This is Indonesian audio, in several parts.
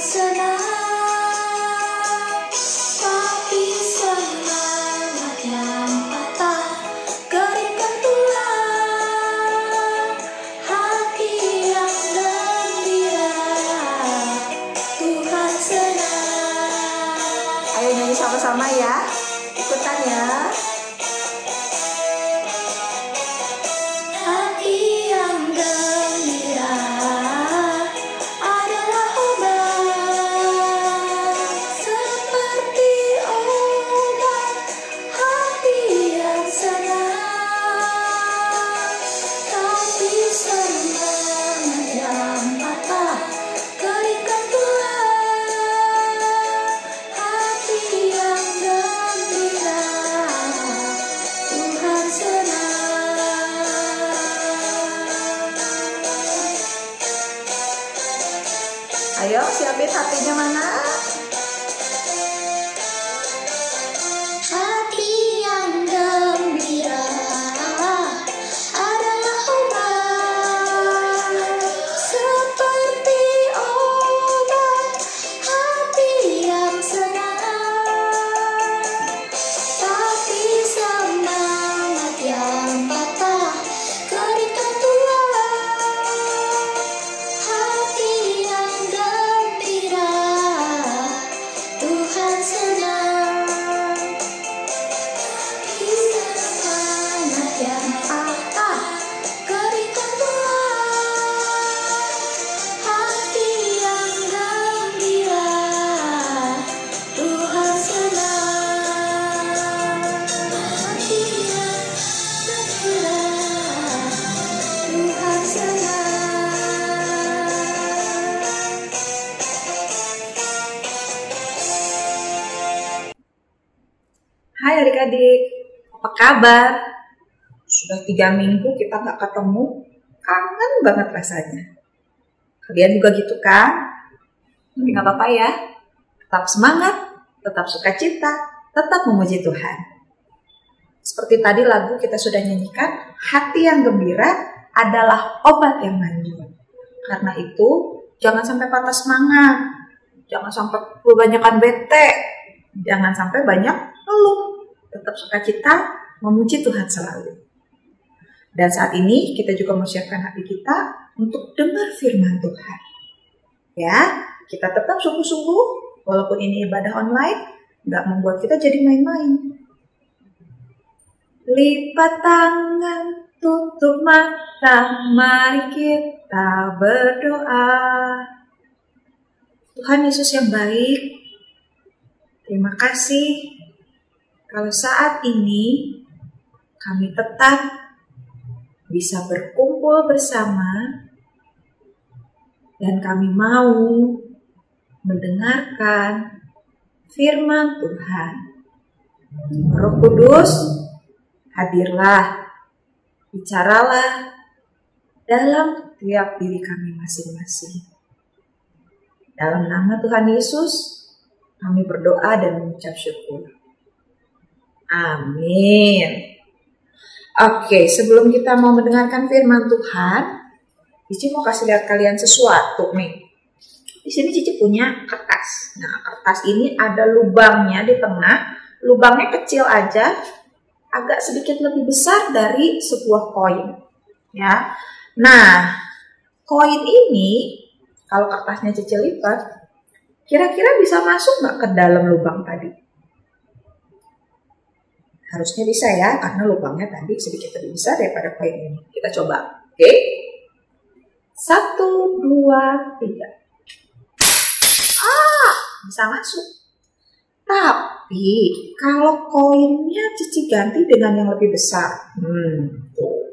senang, tapi semangat yang patah keringkan tulang. Hati yang gembira, Tuhan senang. Ayo nyanyi sama-sama ya, ikutan ya. Hati yang gembira adalah obat, seperti obat. Hati yang senang, tapi semangat yang patah keringkan tulang. Hati yang gembira, Tuhan senang. Ayo siapin hatinya mana? Hati yang gembira adalah obat, seperti obat. Hati yang senang, tapi semangat yang patah keringkan tulang. Hati yang gembira, Tuhan senang. Semangat yang patah keringkan tulang. Hati yang gembira, Tuhan senang. Hati yang gembira, Tuhan senang. Hai adik-adik, apa kabar? Sudah 3 minggu kita nggak ketemu, kangen banget rasanya. Kalian juga gitu kan? Tapi nggak apa-apa ya, tetap semangat, tetap sukacita, tetap memuji Tuhan. Seperti tadi lagu kita sudah nyanyikan, hati yang gembira adalah obat yang manjur. Karena itu, jangan sampai patah semangat, jangan sampai kebanyakan bete, jangan sampai banyak ngeluh. Tetap sukacita, memuji Tuhan selalu. Dan saat ini kita juga mau siapkan hati kita untuk dengar firman Tuhan. Ya, kita tetap sungguh-sungguh, walaupun ini ibadah online, nggak membuat kita jadi main-main. Lipat tangan, tutup mata, mari kita berdoa. Tuhan Yesus yang baik, terima kasih kalau saat ini kami tetap bisa berkumpul bersama dan kami mau mendengarkan firman Tuhan. Roh Kudus, hadirlah, bicaralah dalam tiap diri kami masing-masing. Dalam nama Tuhan Yesus, kami berdoa dan mengucap syukur. Amin. Oke, sebelum kita mau mendengarkan firman Tuhan, Cici mau kasih lihat kalian sesuatu nih. Di sini Cici punya kertas. Nah, kertas ini ada lubangnya di tengah. Lubangnya kecil aja, agak sedikit lebih besar dari sebuah koin. Ya. Nah, koin ini kalau kertasnya Cici lipat, kira-kira bisa masuk nggak ke dalam lubang tadi? Harusnya bisa ya, karena lubangnya tadi sedikit lebih besar daripada koin ini. Kita coba, oke? 1, 2, 3. Bisa masuk. Tapi kalau koinnya Cici ganti dengan yang lebih besar, tuh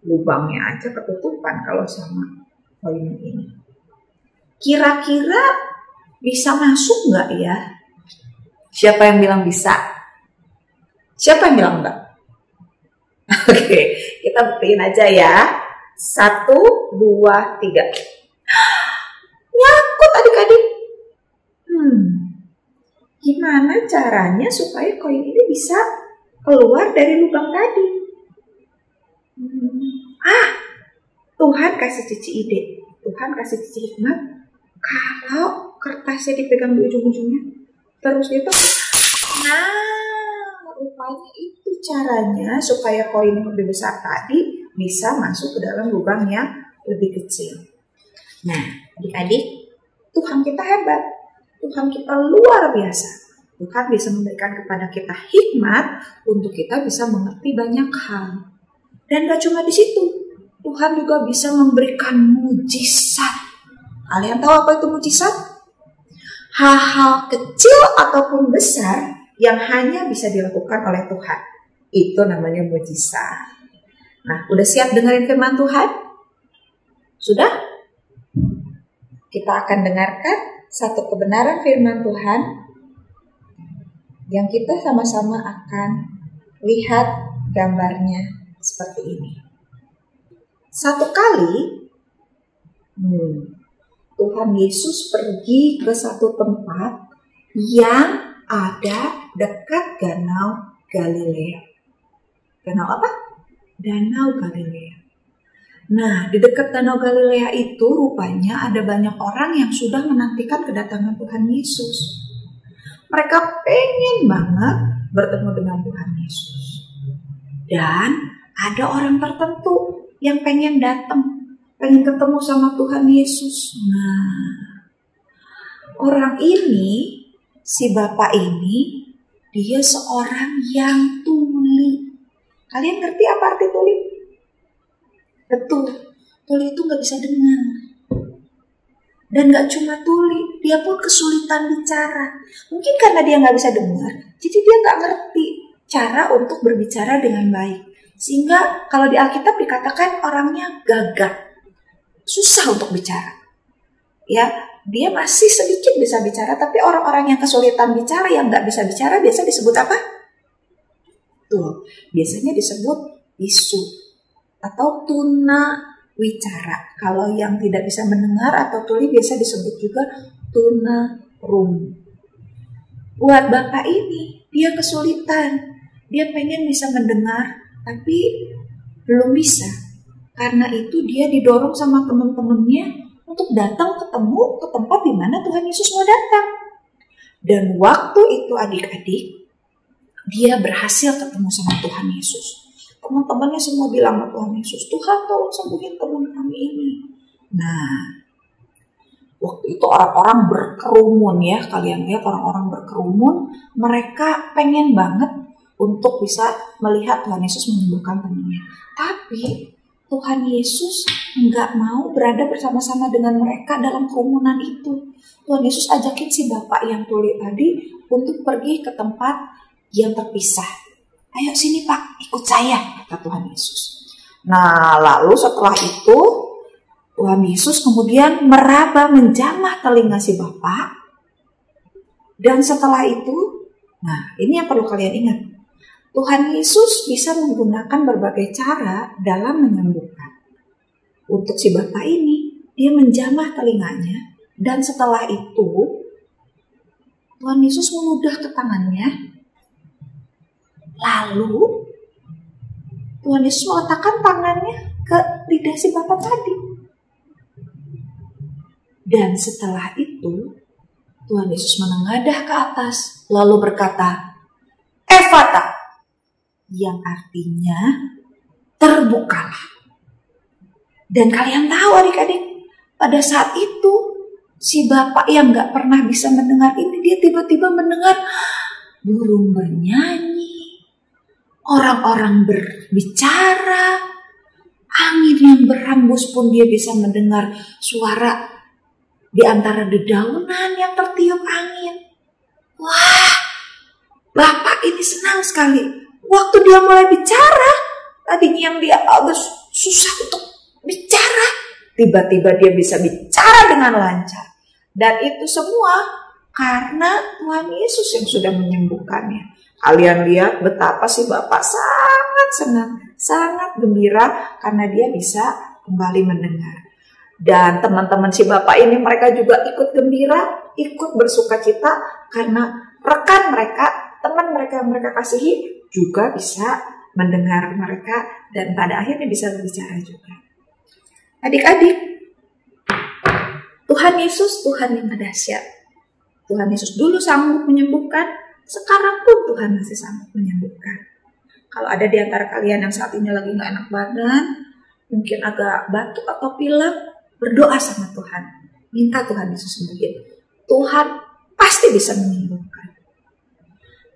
lubangnya aja ketutupan kalau sama koin ini. Kira-kira bisa masuk nggak ya? Siapa yang bilang bisa? Siapa yang bilang enggak? Oke, kita buktiin aja ya. 1, 2, 3. Nyangkut adik-adik. Gimana caranya supaya koin ini bisa keluar dari lubang tadi? Tuhan kasih Cici ide. Tuhan kasih Cici hikmat. Kalau kertasnya dipegang di ujung-ujungnya. Terus itu, rupanya itu caranya supaya koin yang lebih besar tadi bisa masuk ke dalam lubang yang lebih kecil. Nah, adik-adik, Tuhan kita hebat. Tuhan kita luar biasa. Tuhan bisa memberikan kepada kita hikmat untuk kita bisa mengerti banyak hal. Dan gak cuma di situ, Tuhan juga bisa memberikan mujizat. Kalian tahu apa itu mujizat? Hal-hal kecil ataupun besar yang hanya bisa dilakukan oleh Tuhan. Itu namanya mujizat. Nah, udah siap dengerin firman Tuhan? Sudah? Kita akan dengarkan satu kebenaran firman Tuhan yang kita sama-sama akan lihat gambarnya seperti ini. Satu kali Tuhan Yesus pergi ke satu tempat yang ada dekat Danau Galilea. Danau apa? Danau Galilea. Nah, di dekat Danau Galilea itu rupanya ada banyak orang yang sudah menantikan kedatangan Tuhan Yesus. Mereka pengen banget bertemu dengan Tuhan Yesus. Dan ada orang tertentu yang pengen datang, pengen ketemu sama Tuhan Yesus. Nah, orang ini, si bapak ini, dia seorang yang tuli. Kalian ngerti apa arti tuli? Betul, tuli itu gak bisa dengar. Dan gak cuma tuli, dia pun kesulitan bicara. Mungkin karena dia gak bisa dengar, jadi dia gak ngerti cara untuk berbicara dengan baik. Sehingga kalau di Alkitab dikatakan orangnya gagap, susah untuk bicara. Ya, dia masih sedikit bisa bicara, tapi orang-orang yang kesulitan bicara, yang gak bisa bicara, biasa disebut apa? Tuh, biasanya disebut bisu atau tuna wicara. Kalau yang tidak bisa mendengar atau tuli biasa disebut juga tuna rungu. Buat bapak ini, dia kesulitan. Dia pengen bisa mendengar, tapi belum bisa. Karena itu dia didorong sama teman-temannya untuk datang ketemu ke tempat di mana Tuhan Yesus mau datang. Dan waktu itu adik-adik, dia berhasil ketemu sama Tuhan Yesus. Teman-temannya semua bilang sama Tuhan Yesus, Tuhan tolong sembuhin teman kami ini. Nah, waktu itu orang-orang berkerumun ya, kalian lihat orang-orang berkerumun, mereka pengen banget untuk bisa melihat Tuhan Yesus menyembuhkan temannya. Tapi Tuhan Yesus nggak mau berada bersama-sama dengan mereka dalam kerumunan itu. Tuhan Yesus ajakin si bapak yang tuli tadi untuk pergi ke tempat yang terpisah. Ayo sini Pak, ikut saya, kata Tuhan Yesus. Nah, lalu setelah itu Tuhan Yesus kemudian meraba menjamah telinga si bapak. Dan setelah itu, nah ini yang perlu kalian ingat. Tuhan Yesus bisa menggunakan berbagai cara dalam menyembuhkan. Untuk si bapak ini, dia menjamah telinganya. Dan setelah itu, Tuhan Yesus meludah ke tangannya. Lalu Tuhan Yesus meletakkan tangannya ke lidah si bapak tadi. Dan setelah itu Tuhan Yesus menengadah ke atas lalu berkata, Efata, yang artinya terbukalah. Dan kalian tahu adik-adik, pada saat itu si bapak yang gak pernah bisa mendengar ini, dia tiba-tiba mendengar burung bernyanyi, orang-orang berbicara, angin yang berhembus pun dia bisa mendengar suara di antara dedaunan yang tertiup angin. Wah, bapak ini senang sekali. Waktu dia mulai bicara, tadinya yang dia agak susah untuk bicara, tiba-tiba dia bisa bicara dengan lancar. Dan itu semua karena Tuhan Yesus yang sudah menyembuhkannya. Kalian lihat betapa si bapak sangat senang, sangat gembira karena dia bisa kembali mendengar. Dan teman-teman si bapak ini mereka juga ikut gembira, ikut bersukacita karena rekan mereka, teman mereka yang mereka kasihi juga bisa mendengar mereka dan pada akhirnya bisa berbicara juga. Adik-adik, Tuhan Yesus Tuhan yang dahsyat. Tuhan Yesus dulu sanggup menyembuhkan, sekarang pun Tuhan masih sanggup menyembuhkan. Kalau ada di antara kalian yang saat ini lagi gak enak badan, mungkin agak batuk atau pilek, berdoa sama Tuhan. Minta Tuhan Yesus sembuhin. Tuhan pasti bisa menyembuhkan.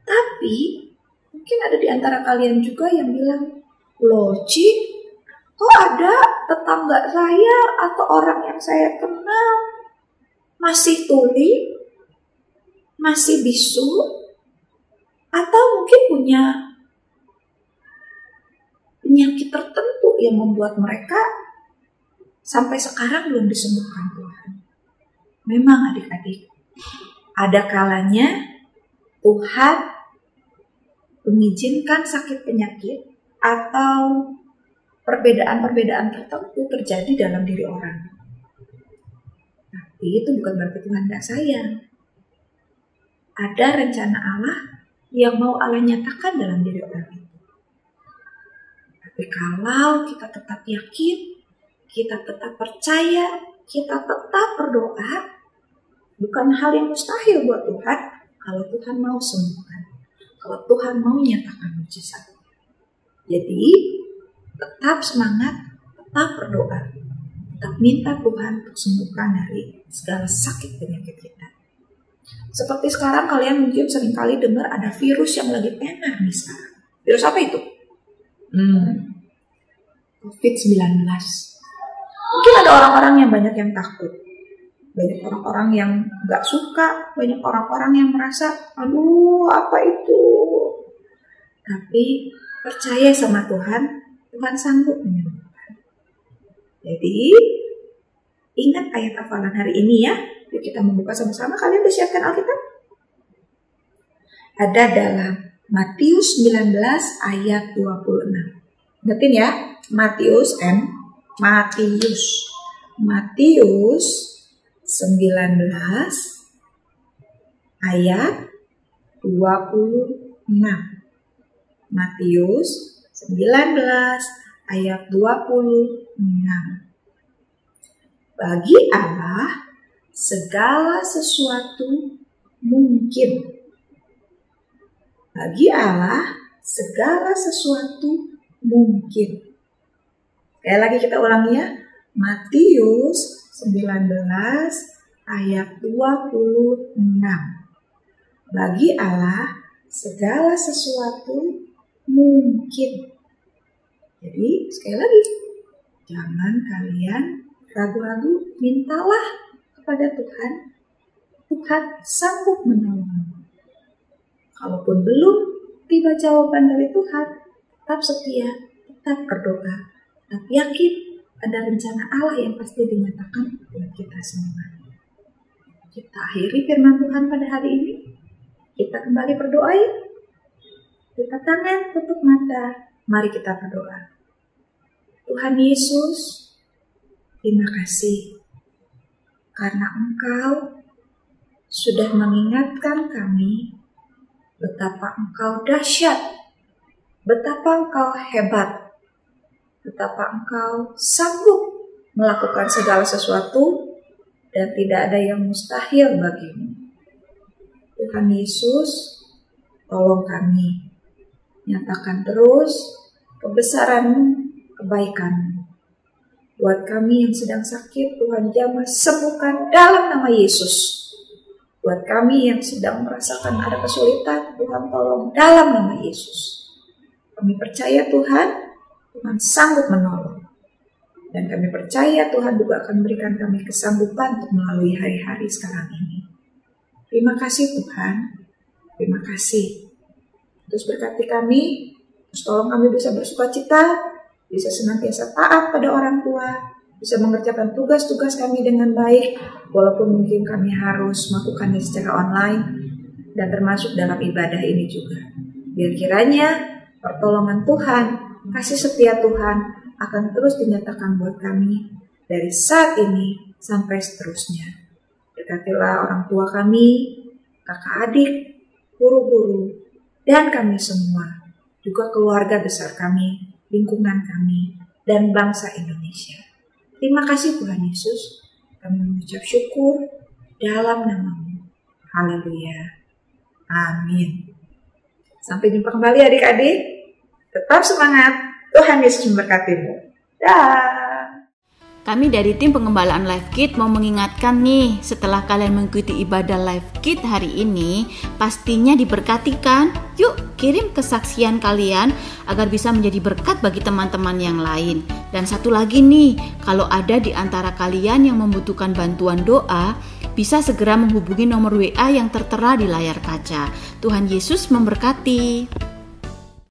Tapi mungkin ada di antara kalian juga yang bilang, loh Ci, kok ada tetangga saya atau orang yang saya kenal masih tuli, masih bisu, atau mungkin punya penyakit tertentu yang membuat mereka sampai sekarang belum disembuhkan Tuhan. Memang adik-adik, ada kalanya Tuhan mengizinkan sakit penyakit atau perbedaan-perbedaan tertentu terjadi dalam diri orang. Tapi itu bukan berarti Tuhan tidak sayang. Ada rencana Allah yang mau Allah nyatakan dalam diri orang itu. Tapi kalau kita tetap yakin, kita tetap percaya, kita tetap berdoa, bukan hal yang mustahil buat Tuhan kalau Tuhan mau sembuhkan, kalau Tuhan mau nyatakan mujizat. Jadi tetap semangat, tetap berdoa, tetap minta Tuhan untuk sembuhkan dari segala sakit penyakit kita. Seperti sekarang kalian mungkin seringkali dengar ada virus yang lagi tenar nih sekarang. Virus apa itu? COVID-19. Mungkin ada orang-orang yang banyak yang takut. Banyak orang-orang yang gak suka. Banyak orang-orang yang merasa, aduh apa itu? Tapi percaya sama Tuhan, Tuhan sanggup menyembuhkan. Jadi ingat ayat hafalan hari ini ya. Yuk kita membuka sama-sama. Kalian udah siapkan Alkitab? Ada dalam Matius 19 ayat 26. Ingatin ya, Matius 19 ayat 26. Matius 19 ayat 26. Bagi Allah segala sesuatu mungkin. Bagi Allah segala sesuatu mungkin. Sekali lagi kita ulangi ya. Matius 19 ayat 26. Bagi Allah segala sesuatu mungkin. Jadi sekali lagi, jangan kalian ragu-ragu, mintalah kepada Tuhan. Tuhan sanggup menolong. Kalaupun belum tiba jawaban dari Tuhan, tetap setia, tetap berdoa, tetap yakin ada rencana Allah yang pasti dinyatakan buat kita semua. Kita akhiri firman Tuhan pada hari ini. Kita kembali berdoa ya. Buka tangan, tutup mata. Mari kita berdoa. Tuhan Yesus, terima kasih karena Engkau sudah mengingatkan kami betapa Engkau dahsyat, betapa Engkau hebat, betapa Engkau sanggup melakukan segala sesuatu dan tidak ada yang mustahil bagimu. Tuhan Yesus, tolong kami, nyatakan terus kebesaran-Mu, kebaikan-Mu. Buat kami yang sedang sakit, Tuhan jamah sembuhkan dalam nama Yesus. Buat kami yang sedang merasakan ada kesulitan, Tuhan tolong dalam nama Yesus. Kami percaya Tuhan sanggup menolong. Dan kami percaya Tuhan juga akan memberikan kami kesanggupan untuk melalui hari-hari sekarang ini. Terima kasih Tuhan. Terima kasih. Terus berkati kami. Terus tolong kami bisa bersukacita. Bisa senantiasa taat pada orang tua. Bisa mengerjakan tugas-tugas kami dengan baik. Walaupun mungkin kami harus melakukannya secara online. Dan termasuk dalam ibadah ini juga. Biar kiranya pertolongan Tuhan, kasih setia Tuhan akan terus dinyatakan buat kami dari saat ini sampai seterusnya. Dekatilah orang tua kami, kakak adik, guru-guru, dan kami semua, juga keluarga besar kami, lingkungan kami, dan bangsa Indonesia. Terima kasih Tuhan Yesus, kami mengucap syukur dalam nama-Mu. Haleluya. Amin. Sampai jumpa kembali adik-adik. Tetap semangat. Tuhan Yesus memberkatimu. Dah. Kami dari tim pengembalaan Life Kid mau mengingatkan nih, setelah kalian mengikuti ibadah Life Kid hari ini, pastinya diberkati kan? Yuk kirim kesaksian kalian agar bisa menjadi berkat bagi teman-teman yang lain. Dan satu lagi nih, kalau ada di antara kalian yang membutuhkan bantuan doa, bisa segera menghubungi nomor WA yang tertera di layar kaca. Tuhan Yesus memberkati.